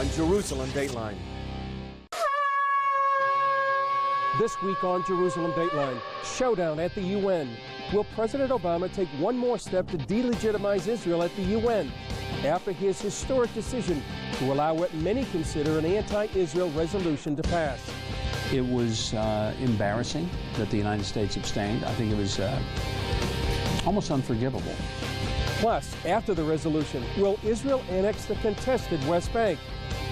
on Jerusalem Dateline. This week on Jerusalem Dateline, showdown at the UN. Will President Obama take one more step to delegitimize Israel at the UN after his historic decision to allow what many consider an anti-Israel resolution to pass? It was embarrassing that the United States abstained. I think it was almost unforgivable. Plus, after the resolution, will Israel annex the contested West Bank?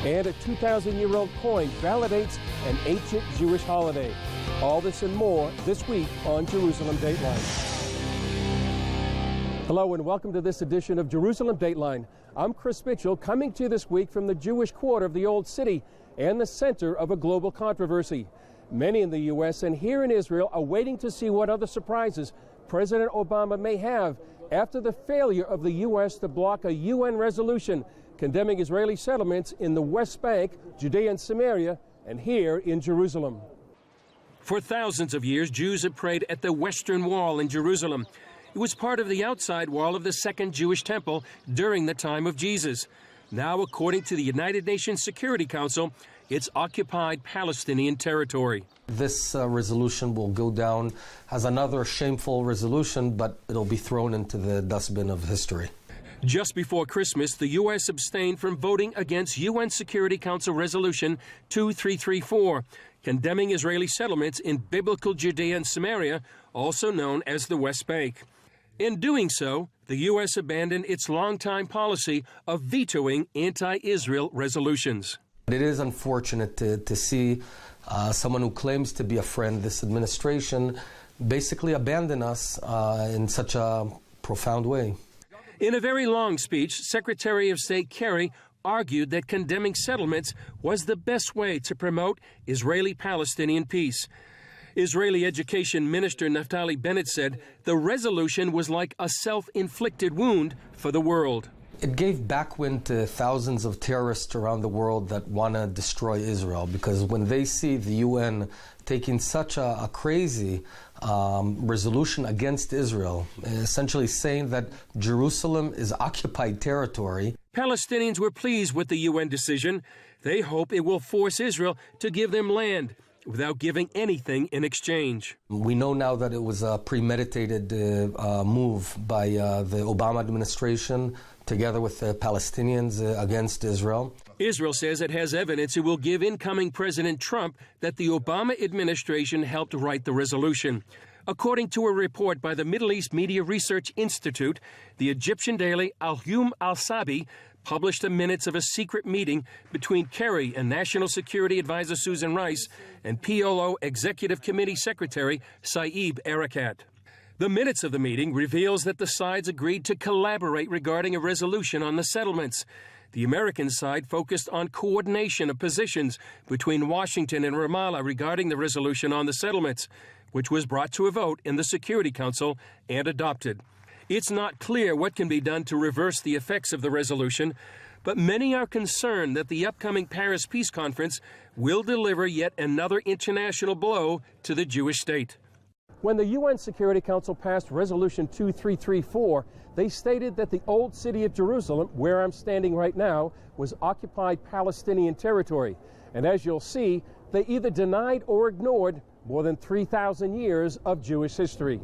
And a 2,000-year-old coin validates an ancient Jewish holiday. All this and more this week on Jerusalem Dateline. Hello and welcome to this edition of Jerusalem Dateline. I'm Chris Mitchell, coming to you this week from the Jewish quarter of the Old City and the center of a global controversy. Many in the U.S. and here in Israel are waiting to see what other surprises President Obama may have after the failure of the U.S. to block a UN resolution condemning Israeli settlements in the West Bank, Judea and Samaria, and here in Jerusalem. For thousands of years, Jews have prayed at the Western Wall in Jerusalem. It was part of the outside wall of the Second Jewish Temple during the time of Jesus. Now, according to the United Nations Security Council, it's occupied Palestinian territory. This resolution will go down as another shameful resolution, but it'll be thrown into the dustbin of history. Just before Christmas, the U.S. abstained from voting against UN Security Council Resolution 2334, condemning Israeli settlements in biblical Judea and Samaria, also known as the West Bank. In doing so, the U.S. abandoned its longtime policy of vetoing anti-Israel resolutions. It is unfortunate to see someone who claims to be a friend, this administration, basically abandon us in such a profound way. In a very long speech, Secretary of State Kerry argued that condemning settlements was the best way to promote Israeli-Palestinian peace. Israeli Education Minister Naftali Bennett said the resolution was like a self-inflicted wound for the world. It gave backwind to thousands of terrorists around the world that want to destroy Israel, because when they see the UN taking such a crazy resolution against Israel, essentially saying that Jerusalem is occupied territory. Palestinians were pleased with the UN decision. They hope it will force Israel to give them land without giving anything in exchange. We know now that it was a premeditated move by the Obama administration together with the Palestinians against Israel. Israel says it has evidence it will give incoming President Trump that the Obama administration helped write the resolution. According to a report by the Middle East Media Research Institute, the Egyptian daily Al-Yum Al-Sabi published the minutes of a secret meeting between Kerry and National Security Advisor Susan Rice and PLO Executive Committee Secretary Saeb Erekat. The minutes of the meeting reveals that the sides agreed to collaborate regarding a resolution on the settlements. The American side focused on coordination of positions between Washington and Ramallah regarding the resolution on the settlements, which was brought to a vote in the Security Council and adopted. It's not clear what can be done to reverse the effects of the resolution, but many are concerned that the upcoming Paris Peace Conference will deliver yet another international blow to the Jewish state. When the UN Security Council passed Resolution 2334, they stated that the old city of Jerusalem, where I'm standing right now, was occupied Palestinian territory. And as you'll see, they either denied or ignored more than 3,000 years of Jewish history.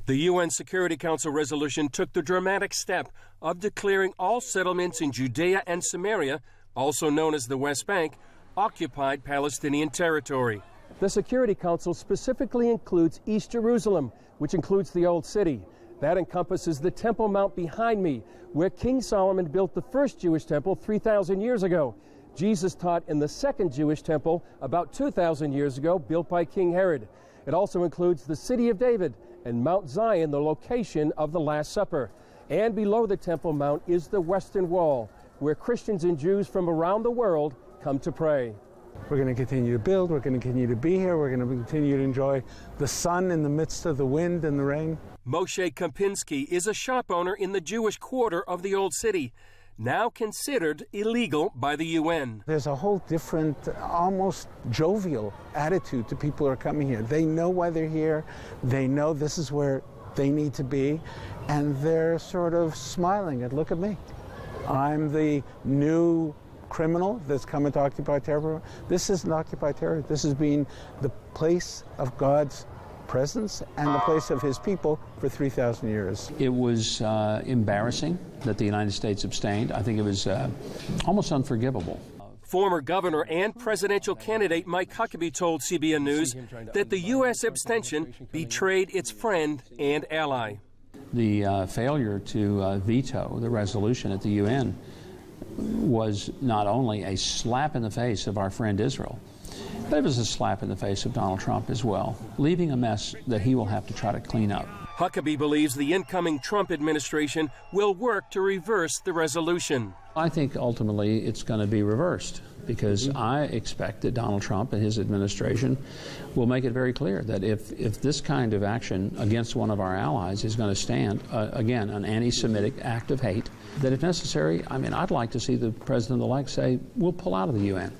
The UN Security Council resolution took the dramatic step of declaring all settlements in Judea and Samaria, also known as the West Bank, occupied Palestinian territory. The Security Council specifically includes East Jerusalem, which includes the Old City. That encompasses the Temple Mount behind me, where King Solomon built the first Jewish temple 3,000 years ago. Jesus taught in the second Jewish temple about 2,000 years ago, built by King Herod. It also includes the City of David and Mount Zion, the location of the Last Supper. And below the Temple Mount is the Western Wall, where Christians and Jews from around the world come to pray. We're going to continue to build, we're going to continue to be here, we're going to continue to enjoy the sun in the midst of the wind and the rain. Moshe Kompinski is a shop owner in the Jewish quarter of the Old City, now considered illegal by the UN. There's a whole different, almost jovial attitude to people who are coming here. They know why they're here, they know this is where they need to be, and they're sort of smiling and look at me. I'm the new criminal that's coming to occupy territory. This isn't occupied territory. This has been the place of God's presence and the place of his people for 3,000 years. It was embarrassing that the United States abstained. I think it was almost unforgivable. Former governor and presidential candidate Mike Huckabee told CBN News that the U.S. abstention betrayed its friend and ally. The failure to veto the resolution at the UN was not only a slap in the face of our friend Israel, but it was a slap in the face of Donald Trump as well, leaving a mess that he will have to try to clean up. Huckabee believes the incoming Trump administration will work to reverse the resolution. I think ultimately it's going to be reversed because I expect that Donald Trump and his administration will make it very clear that if this kind of action against one of our allies is going to stand, again, an anti-Semitic act of hate, that if necessary, I mean, I'd like to see the president-elect say, we'll pull out of the UN.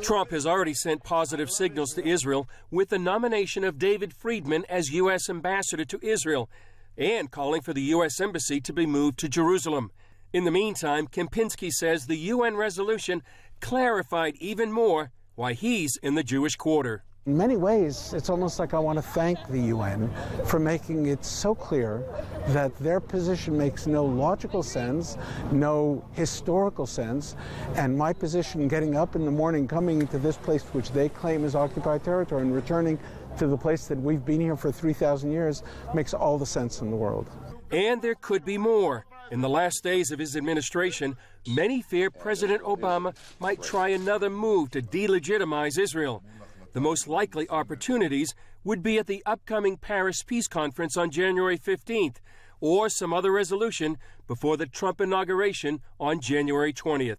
Trump has already sent positive signals to Israel with the nomination of David Friedman as U.S. ambassador to Israel and calling for the U.S. embassy to be moved to Jerusalem. In the meantime, Kempinski says the UN resolution clarified even more why he's in the Jewish quarter. In many ways, it's almost like I want to thank the UN for making it so clear that their position makes no logical sense, no historical sense, and my position getting up in the morning, coming into this place which they claim is occupied territory and returning to the place that we've been here for 3,000 years makes all the sense in the world. And there could be more. In the last days of his administration, many fear President Obama might try another move to delegitimize Israel. The most likely opportunities would be at the upcoming Paris Peace Conference on January 15th, or some other resolution before the Trump inauguration on January 20th.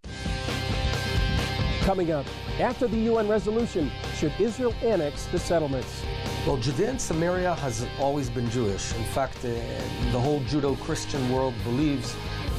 Coming up, after the UN resolution, should Israel annex the settlements? Well, Judea and Samaria has always been Jewish. In fact, the whole Judeo-Christian world believes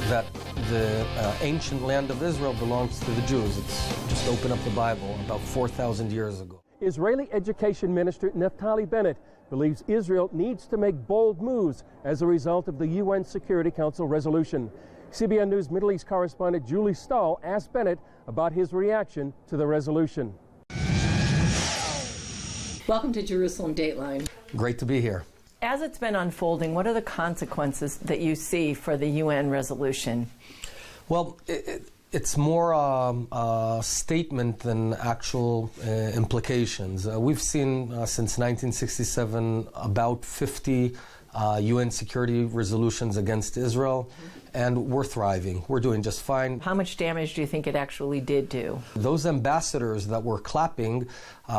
that the ancient land of Israel belongs to the Jews. It's just open up the Bible about 4,000 years ago. Israeli Education Minister Naftali Bennett believes Israel needs to make bold moves as a result of the UN Security Council resolution. CBN News Middle East correspondent Julie Stahl asked Bennett about his reaction to the resolution. Welcome to Jerusalem Dateline. Great to be here. As it's been unfolding, what are the consequences that you see for the UN resolution? Well, it's more a statement than actual implications. We've seen since 1967 about 50 UN security resolutions against Israel, and we're thriving. We're doing just fine. How much damage do you think it actually did do? Those ambassadors that were clapping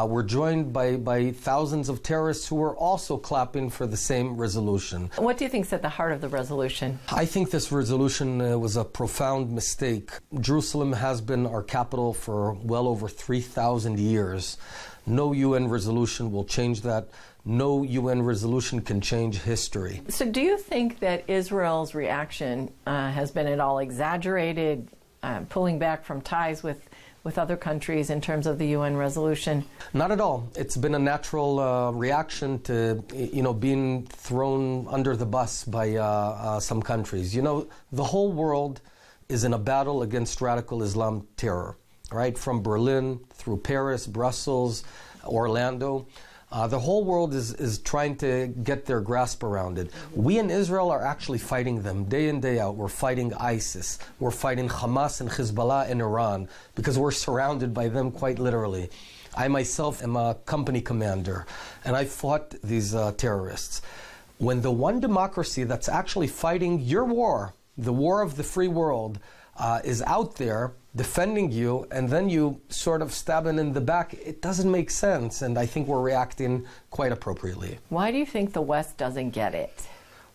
were joined by thousands of terrorists who were also clapping for the same resolution. What do you think is at the heart of the resolution? I think this resolution was a profound mistake. Jerusalem has been our capital for well over 3,000 years. No UN resolution will change that. No UN resolution can change history. So do you think that Israel's reaction has been at all exaggerated, pulling back from ties with other countries in terms of the UN resolution? Not at all. It's been a natural reaction to, being thrown under the bus by some countries. The whole world is in a battle against radical Islam terror, right? From Berlin through Paris, Brussels, Orlando. The whole world is trying to get their grasp around it. We in Israel are actually fighting them day in, day out. We're fighting ISIS. We're fighting Hamas and Hezbollah in Iran because we're surrounded by them quite literally. I myself am a company commander, and I fought these terrorists. When the one democracy that's actually fighting your war, the war of the free world, is out there defending you, and then you sort of stab it in the back, it doesn't make sense, and I think we're reacting quite appropriately. Why do you think the West doesn't get it?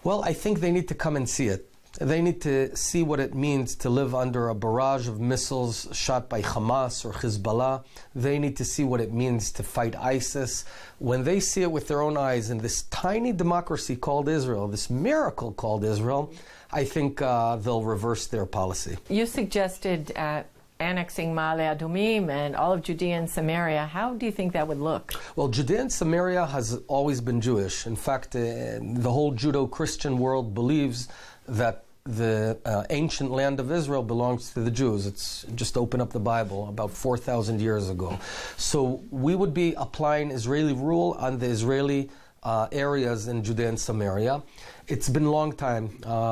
Well, I think they need to come and see it. They need to see what it means to live under a barrage of missiles shot by Hamas or Hezbollah. They need to see what it means to fight ISIS. When they see it with their own eyes in this tiny democracy called Israel, this miracle called Israel, I think they'll reverse their policy. You suggested annexing Ma'ale Adumim and all of Judea and Samaria. How do you think that would look? Well, Judea and Samaria has always been Jewish. In fact, the whole Judeo-Christian world believes that the ancient land of Israel belongs to the Jews. It's just open up the Bible about 4,000 years ago. So we would be applying Israeli rule on the Israeli areas in Judea and Samaria. It's been a long time.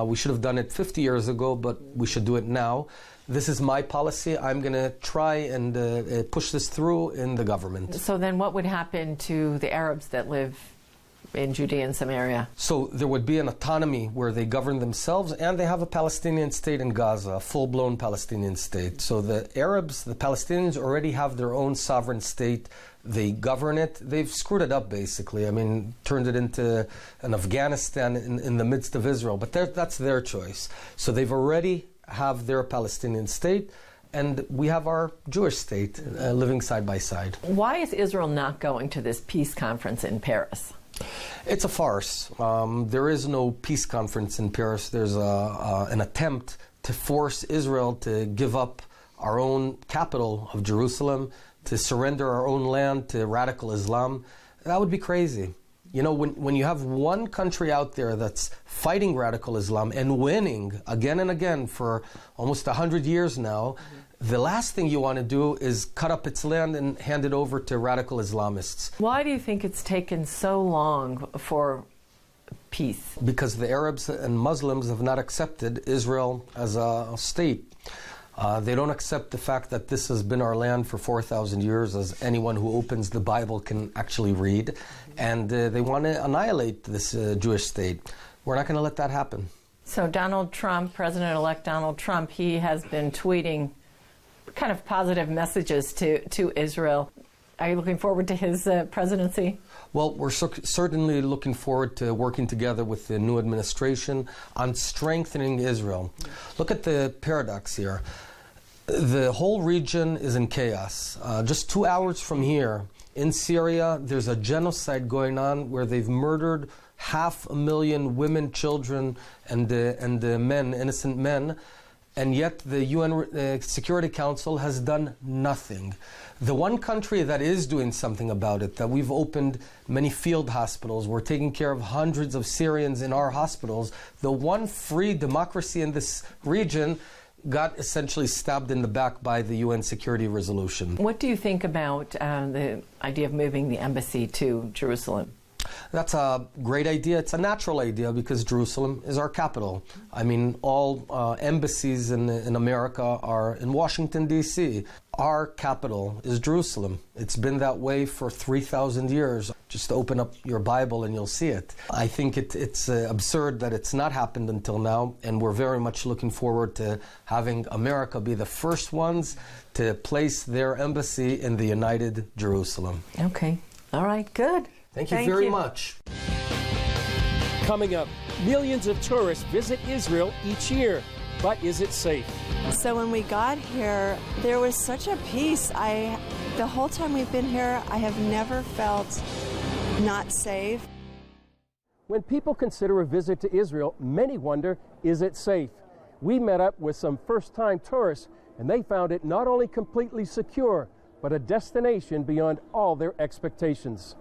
We should have done it 50 years ago, but we should do it now. This is my policy. I'm going to try and push this through in the government. So then what would happen to the Arabs that live in Judea and Samaria? So there would be an autonomy where they govern themselves, and they have a Palestinian state in Gaza, a full-blown Palestinian state. So the Arabs, the Palestinians already have their own sovereign state. They govern it. They've screwed it up, basically. I mean, turned it into an Afghanistan in the midst of Israel. But that's their choice. So they've already have their Palestinian state, and we have our Jewish state living side by side. Why is Israel not going to this peace conference in Paris? It's a farce. There is no peace conference in Paris. There's an attempt to force Israel to give up our own capital of Jerusalem, to surrender our own land to radical Islam. That would be crazy. You know, when you have one country out there that's fighting radical Islam and winning again and again for almost 100 years now, the last thing you want to do is cut up its land and hand it over to radical Islamists. Why do you think it's taken so long for peace? Because the Arabs and Muslims have not accepted Israel as a state. They don't accept the fact that this has been our land for 4,000 years, as anyone who opens the Bible can actually read. And they want to annihilate this Jewish state. We're not going to let that happen. So Donald Trump, President-elect Donald Trump, he has been tweeting kind of positive messages to Israel. Are you looking forward to his presidency? Well, we're certainly looking forward to working together with the new administration on strengthening Israel. Look at the paradox here. The whole region is in chaos. Just 2 hours from here, in Syria, there's a genocide going on where they've murdered 500,000 women, children, and men, innocent men, and yet the UN Security Council has done nothing. The one country that is doing something about it, that we've opened many field hospitals, we're taking care of hundreds of Syrians in our hospitals, the one free democracy in this region got essentially stabbed in the back by the UN security resolution. What do you think about the idea of moving the embassy to Jerusalem? That's a great idea. It's a natural idea because Jerusalem is our capital. I mean, all embassies in America are in Washington, D.C. Our capital is Jerusalem. It's been that way for 3,000 years. Just open up your Bible and you'll see it. I think it's absurd that it's not happened until now, and we're very much looking forward to having America be the first ones to place their embassy in the United Jerusalem. Okay. All right. Good. Thank you very much. Coming up, millions of tourists visit Israel each year. But is it safe? So when we got here, there was such a peace. The whole time we've been here, I have never felt not safe. When people consider a visit to Israel, many wonder, is it safe? We met up with some first-time tourists, and they found it not only completely secure, but a destination beyond all their expectations.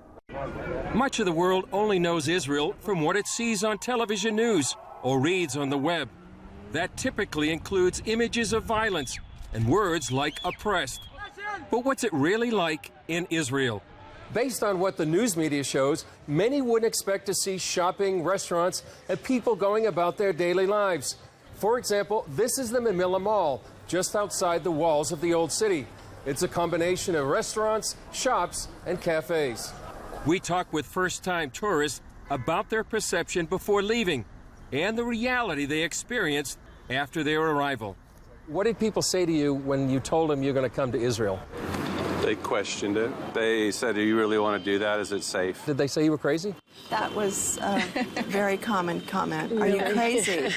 Much of the world only knows Israel from what it sees on television news or reads on the web. That typically includes images of violence and words like oppressed. But what's it really like in Israel? Based on what the news media shows, many wouldn't expect to see shopping, restaurants, and people going about their daily lives. For example, this is the Mamilla Mall, just outside the walls of the old city. It's a combination of restaurants, shops, and cafes. We talk with first-time tourists about their perception before leaving and the reality they experienced after their arrival. What did people say to you when you told them you're going to come to Israel? They questioned it. They said, do you really want to do that? Is it safe? Did they say you were crazy? That was a very common comment. Are you crazy?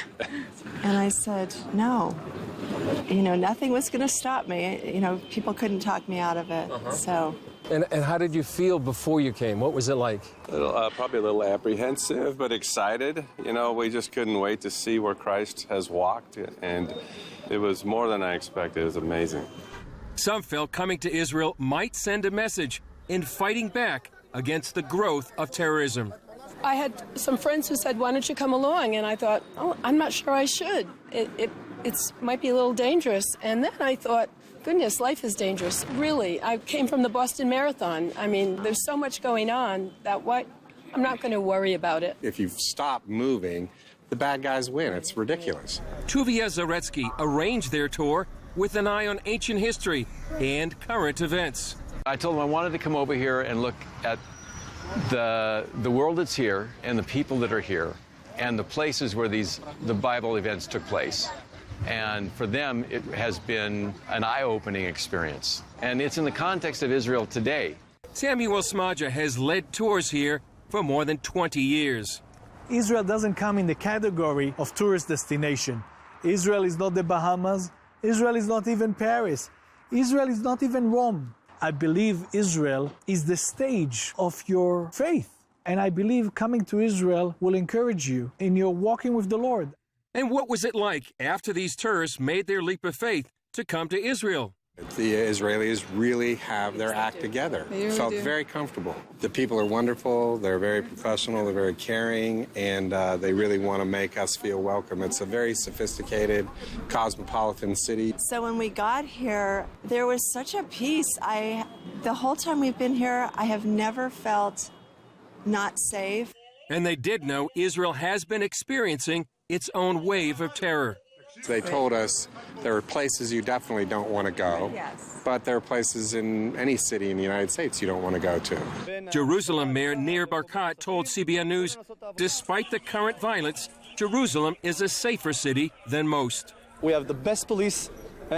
And I said, no. You know, nothing was going to stop me. You know, people couldn't talk me out of it. So. And how did you feel before you came? What was it like? Probably a little apprehensive, but excited. You know, we just couldn't wait to see where Christ has walked, and it was more than I expected. It was amazing. Some felt coming to Israel might send a message in fighting back against the growth of terrorism. I had some friends who said, why don't you come along? And I thought, oh, I'm not sure I should. It might be a little dangerous. And then I thought, goodness, life is dangerous. Really, I came from the Boston Marathon. I mean, there's so much going on that I'm not going to worry about it. If you stop moving, the bad guys win. It's ridiculous. Tuvia Zaretsky arranged their tour with an eye on ancient history and current events. I told them I wanted to come over here and look at the world that's here and the people that are here and the places where the Bible events took place. And for them, it has been an eye-opening experience. And it's in the context of Israel today. Samuel Smaja has led tours here for more than 20 years. Israel doesn't come in the category of tourist destination. Israel is not the Bahamas. Israel is not even Paris. Israel is not even Rome. I believe Israel is the stage of your faith. And I believe coming to Israel will encourage you in your walking with the Lord. And what was it like after these tourists made their leap of faith to come to Israel? The Israelis really have their act together. Really felt do. very comfortable. The people are wonderful, they're very professional, they're very caring, and they really want to make us feel welcome. It's a very sophisticated, cosmopolitan city. So when we got here, there was such a peace. The whole time we've been here, I have never felt not safe. And they did know Israel has been experiencing its own wave of terror. They told us there are places you definitely don't want to go, but there are places in any city in the United States you don't want to go to. Jerusalem Mayor Nir Barkat told CBN News, despite the current violence, Jerusalem is a safer city than most. We have the best police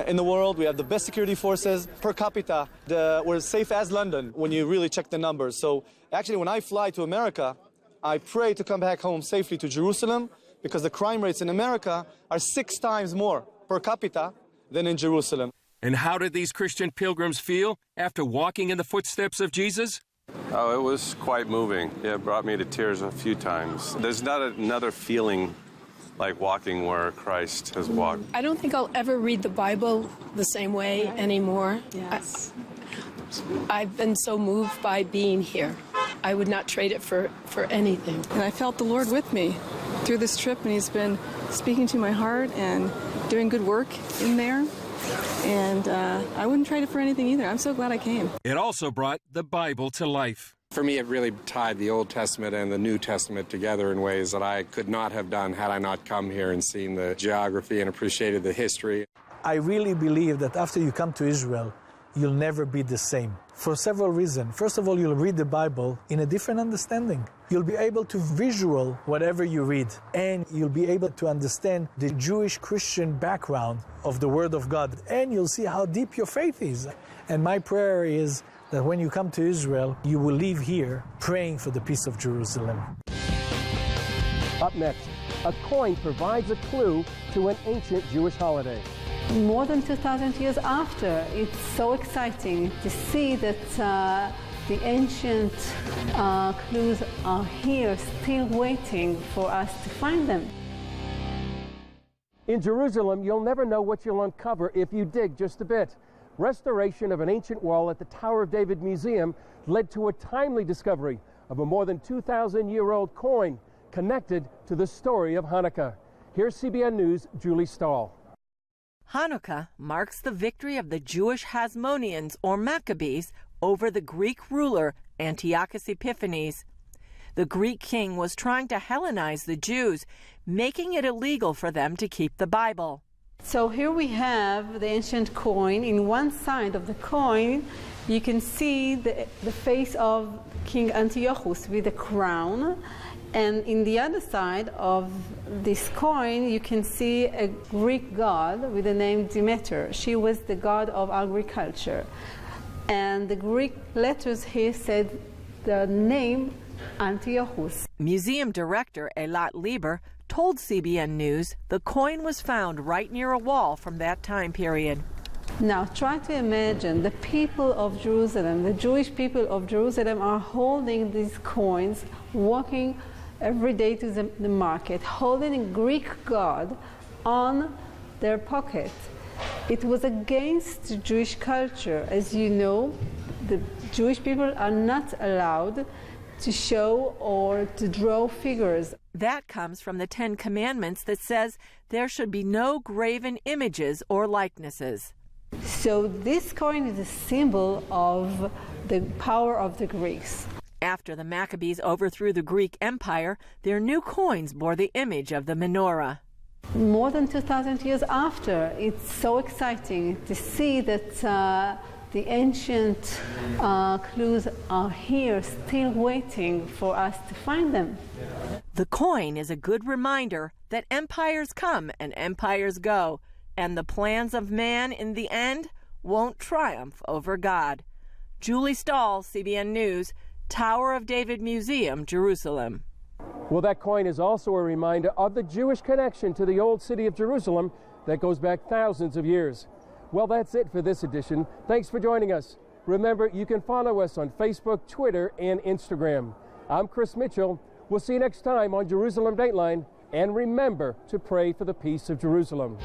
in the world. We have the best security forces. Per capita, we're safe as London when you really check the numbers. So actually, when I fly to America, I pray to come back home safely to Jerusalem, because the crime rates in America are 6 times more per capita than in Jerusalem. And how did these Christian pilgrims feel after walking in the footsteps of Jesus? Oh, it was quite moving. Yeah, it brought me to tears a few times. There's not another feeling like walking where Christ has walked. I don't think I'll ever read the Bible the same way anymore. Yes. I've been so moved by being here. I would not trade it for anything. And I felt the Lord with me through this trip, and He's been speaking to my heart and doing good work in there. And I wouldn't trade it for anything either. I'm so glad I came. It also brought the Bible to life. For me, it really tied the Old Testament and the New Testament together in ways that I could not have done had I not come here and seen the geography and appreciated the history. I really believe that after you come to Israel, you'll never be the same, for several reasons. First of all, you'll read the Bible in a different understanding. You'll be able to visual whatever you read, and you'll be able to understand the Jewish Christian background of the Word of God, and you'll see how deep your faith is. And my prayer is that when you come to Israel, you will leave here praying for the peace of Jerusalem. Up next, a coin provides a clue to an ancient Jewish holiday. More than 2,000 years after, it's so exciting to see that the ancient clues are here, still waiting for us to find them. In Jerusalem, you'll never know what you'll uncover if you dig just a bit. Restoration of an ancient wall at the Tower of David Museum led to a timely discovery of a more than 2,000-year-old coin connected to the story of Hanukkah. Here's CBN News' Julie Stahl. Hanukkah marks the victory of the Jewish Hasmoneans, or Maccabees, over the Greek ruler Antiochus Epiphanes. The Greek king was trying to Hellenize the Jews, making it illegal for them to keep the Bible. So here we have the ancient coin. In one side of the coin, you can see the face of King Antiochus with a crown. And in the other side of this coin, you can see a Greek god with the name Demeter. She was the god of agriculture. And the Greek letters here said the name Antiochus. Museum director Eilat Lieber told CBN News the coin was found right near a wall from that time period. Now try to imagine the people of Jerusalem, the Jewish people of Jerusalem are holding these coins, walking every day to the market, holding a Greek god on their pocket. It was against Jewish culture. As you know, the Jewish people are not allowed to show or to draw figures. That comes from the 10 Commandments that says there should be no graven images or likenesses. So this coin is a symbol of the power of the Greeks. After the Maccabees overthrew the Greek Empire, their new coins bore the image of the menorah. More than 2,000 years after, it's so exciting to see that the ancient clues are here, still waiting for us to find them. The coin is a good reminder that empires come and empires go, and the plans of man in the end won't triumph over God. Julie Stahl, CBN News, Tower of David Museum, Jerusalem. Well, that coin is also a reminder of the Jewish connection to the old city of Jerusalem that goes back thousands of years. Well, that's it for this edition. Thanks for joining us. Remember, you can follow us on Facebook, Twitter, and Instagram. I'm Chris Mitchell. We'll see you next time on Jerusalem Dateline. And remember to pray for the peace of Jerusalem.